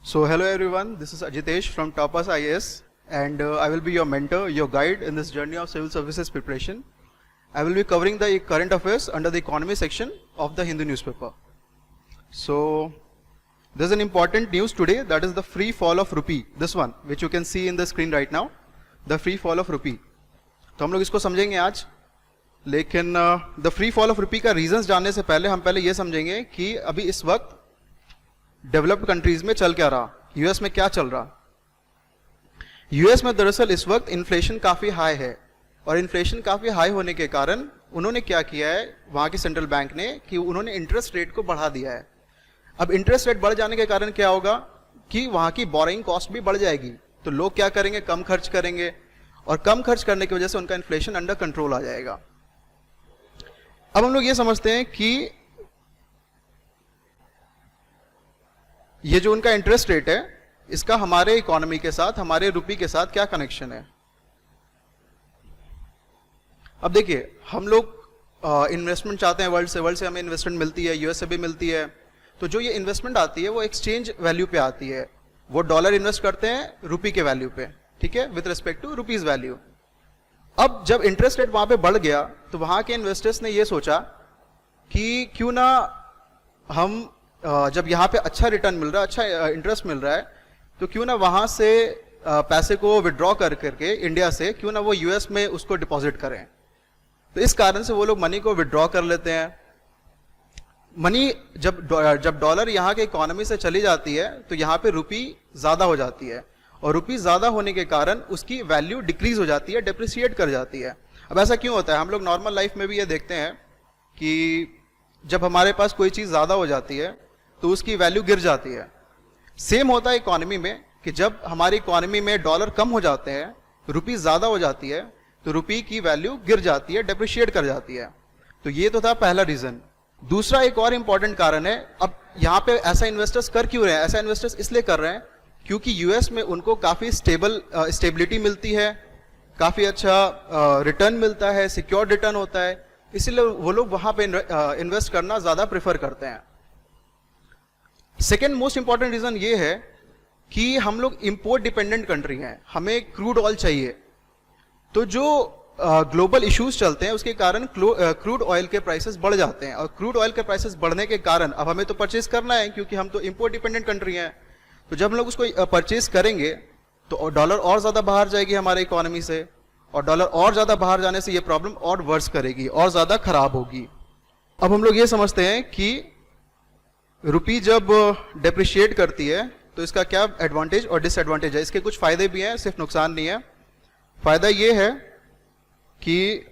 So hello everyone, this is Ajitesh from Topaz IAS and I will be your mentor, your guide in this journey of civil services preparation. I will be covering the current affairs under the economy section of the Hindu newspaper. So there's an important news today, that is the free fall of rupee, this one which you can see in the screen right now, the free fall of rupee. तो हम लोग इसको समझेंगे आज, लेकिन the free fall of rupee का reasons जानने से पहले हम पहले ये समझेंगे कि अभी इस वक्त डेवलप्ड कंट्रीज में चल क्या रहा, यूएस में क्या चल रहा। यूएस में दरअसल इस वक्त इन्फ्लेशन काफी हाई है और इन्फ्लेशन काफी हाई होने के कारण उन्होंने क्या किया है, वहां की सेंट्रल बैंक ने, कि उन्होंने इंटरेस्ट रेट को बढ़ा दिया है। अब इंटरेस्ट रेट बढ़ जाने के कारण क्या होगा कि वहां की बोरिंग कॉस्ट भी बढ़ जाएगी, तो लोग क्या करेंगे, कम खर्च करेंगे और कम खर्च करने की वजह से उनका इन्फ्लेशन अंडर कंट्रोल आ जाएगा। अब हम लोग ये समझते हैं कि ये जो उनका इंटरेस्ट रेट है, इसका हमारे इकोनॉमी के साथ, हमारे रुपये के साथ क्या कनेक्शन है। अब देखिए, हम लोग इन्वेस्टमेंट चाहते हैं वर्ल्ड से हमें इन्वेस्टमेंट मिलती है, यूएस से भी मिलती है। तो जो ये इन्वेस्टमेंट आती है वो एक्सचेंज वैल्यू पे आती है, वो डॉलर इन्वेस्ट करते हैं रुपये के वैल्यू पे, ठीक है, with respect to rupees value. अब जब इंटरेस्ट रेट वहां पे बढ़ गया तो वहां के इन्वेस्टर्स ने ये सोचा कि क्यों ना हम जब यहाँ पे अच्छा रिटर्न मिल रहा है, अच्छा इंटरेस्ट मिल रहा है, तो क्यों ना वहां से पैसे को विड्रॉ कर करके इंडिया से क्यों ना वो यूएस में उसको डिपॉजिट करें। तो इस कारण से वो लोग मनी को विड्रॉ कर लेते हैं। मनी जब डॉलर यहाँ के इकोनॉमी से चली जाती है तो यहाँ पे रुपी ज्यादा हो जाती है और रुपी ज्यादा होने के कारण उसकी वैल्यू डिक्रीज हो जाती है, डेप्रिसिएट कर जाती है। अब ऐसा क्यों होता है, हम लोग नॉर्मल लाइफ में भी ये देखते हैं कि जब हमारे पास कोई चीज ज्यादा हो जाती है तो उसकी वैल्यू गिर जाती है। सेम होता है इकोनॉमी में कि जब हमारी इकोनॉमी में डॉलर कम हो जाते हैं, रुपी ज्यादा हो जाती है, तो रुपी की वैल्यू गिर जाती है, डेप्रिशिएट कर जाती है। तो ये तो था पहला रीजन। दूसरा एक और इंपॉर्टेंट कारण है, अब यहाँ पे ऐसा इन्वेस्टर्स कर क्यों रहे हैं, ऐसा इन्वेस्टर्स इसलिए कर रहे हैं क्योंकि यूएस में उनको काफी स्टेबिलिटी मिलती है, काफी अच्छा रिटर्न मिलता है, सिक्योर रिटर्न होता है, इसीलिए वो लोग वहां पे इन्वेस्ट करना ज्यादा प्रेफर करते हैं। सेकेंड मोस्ट इंपॉर्टेंट रीजन ये है कि हम लोग इंपोर्ट डिपेंडेंट कंट्री हैं, हमें क्रूड ऑयल चाहिए। तो जो ग्लोबल इश्यूज चलते हैं उसके कारण क्रूड ऑयल के प्राइसेस बढ़ जाते हैं और क्रूड ऑयल के प्राइसेस बढ़ने के कारण अब हमें तो परचेज करना है क्योंकि हम तो इंपोर्ट डिपेंडेंट कंट्री हैं। तो जब हम लोग उसको परचेज करेंगे तो डॉलर और ज्यादा बाहर जाएगी हमारे इकोनॉमी से, और डॉलर और ज्यादा बाहर जाने से ये प्रॉब्लम और वर्स करेगी और ज्यादा खराब होगी। अब हम लोग ये समझते हैं कि रुपी जब डेप्रिशिएट करती है तो इसका क्या एडवांटेज और डिसएडवांटेज है। इसके कुछ फायदे भी हैं, सिर्फ नुकसान नहीं है। फायदा ये है कि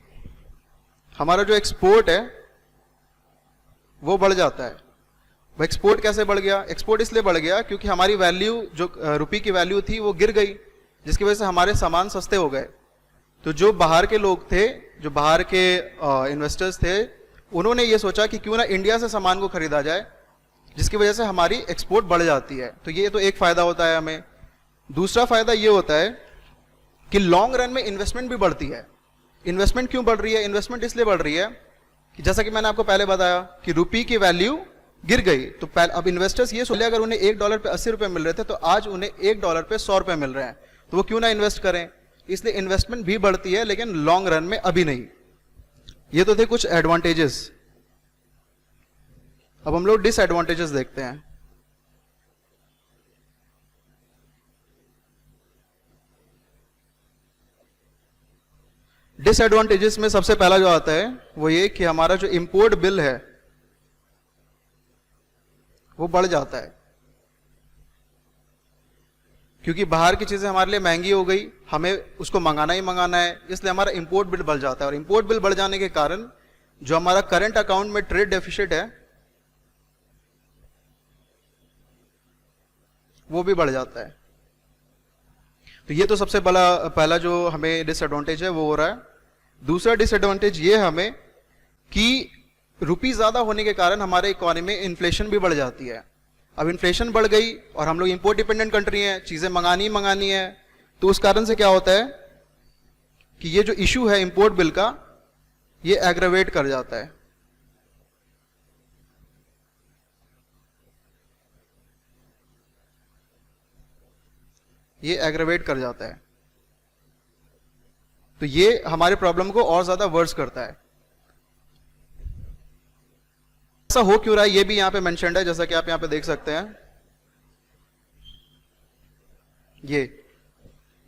हमारा जो एक्सपोर्ट है वो बढ़ जाता है। वो एक्सपोर्ट कैसे बढ़ गया, एक्सपोर्ट इसलिए बढ़ गया क्योंकि हमारी वैल्यू, जो रुपी की वैल्यू थी वो गिर गई, जिसकी वजह से हमारे सामान सस्ते हो गए। तो जो बाहर के लोग थे, जो बाहर के इन्वेस्टर्स थे, उन्होंने ये सोचा कि क्यों ना इंडिया से सामान को खरीदा जाए, जिसकी वजह से हमारी एक्सपोर्ट बढ़ जाती है। तो ये तो एक फायदा होता है हमें। दूसरा फायदा ये होता है कि लॉन्ग रन में इन्वेस्टमेंट भी बढ़ती है। इन्वेस्टमेंट क्यों बढ़ रही है, इन्वेस्टमेंट इसलिए बढ़ रही है कि जैसा कि मैंने आपको पहले बताया कि रुपी की वैल्यू गिर गई, तो अब इन्वेस्टर्स ये सोचे अगर उन्हें $1 पे 80 रुपए मिल रहे थे तो आज उन्हें $1 पे 100 रुपए मिल रहे हैं, तो वो क्यों ना इन्वेस्ट करें। इसलिए इन्वेस्टमेंट भी बढ़ती है, लेकिन लॉन्ग रन में अभी नहीं। ये तो थे कुछ एडवांटेजेस। अब हम लोग डिसएडवांटेजेस देखते हैं। डिसएडवांटेजेस में सबसे पहला जो आता है वो ये कि हमारा जो इंपोर्ट बिल है वो बढ़ जाता है, क्योंकि बाहर की चीजें हमारे लिए महंगी हो गई, हमें उसको मंगाना ही मंगाना है, इसलिए हमारा इंपोर्ट बिल बढ़ जाता है। और इंपोर्ट बिल बढ़ जाने के कारण जो हमारा करंट अकाउंट में ट्रेड डेफिसिट है वो भी बढ़ जाता है। तो ये तो सबसे पहला जो हमें डिसएडवांटेज है वो हो रहा है। दूसरा डिसएडवांटेज ये है हमें कि रुपी ज्यादा होने के कारण हमारे इकोनॉमी में इन्फ्लेशन भी बढ़ जाती है। अब इन्फ्लेशन बढ़ गई और हम लोग इंपोर्ट डिपेंडेंट कंट्री हैं, चीजें मंगानी है, तो उस कारण से क्या होता है कि ये जो इशू है इंपोर्ट बिल का, ये एग्रावेट कर जाता है। ये एग्रेवेट कर जाता है। तो ये हमारे प्रॉब्लम को और ज्यादा वर्स करता है। ऐसा हो क्यों रहा है ये भी यहां पे मेंशन्ड है, जैसा कि आप यहां पे देख सकते हैं। ये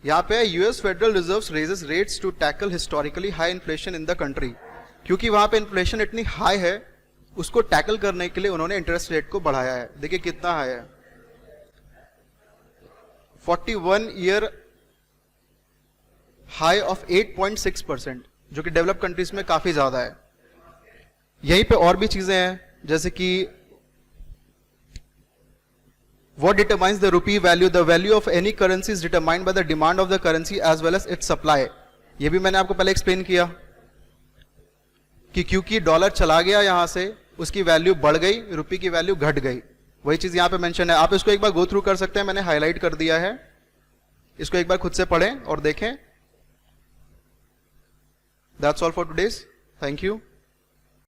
यहां पे US federal reserves raises rates to tackle historically high inflation in the country. क्योंकि वहां पे इन्फ्लेशन इतनी हाई है, उसको टैकल करने के लिए उन्होंने इंटरेस्ट रेट को बढ़ाया है। देखिए कितना हाई है, 41 ईयर हाई ऑफ 8.6%, जो कि डेवलप कंट्रीज में काफी ज्यादा है। यहीं पे और भी चीजें हैं, जैसे कि what determines the rupee value? The value of any currency is determined by the demand of the currency as well as its supply. ये भी मैंने आपको पहले एक्सप्लेन किया कि क्योंकि डॉलर चला गया यहां से, उसकी वैल्यू बढ़ गई, रुपये की वैल्यू घट गई। वही चीज यहां पे मेंशन है, आप इसको एक बार गो थ्रू कर सकते हैं, मैंने हाईलाइट कर दिया है, इसको एक बार खुद से पढ़ें और देखें। That's all for today's. Thank you.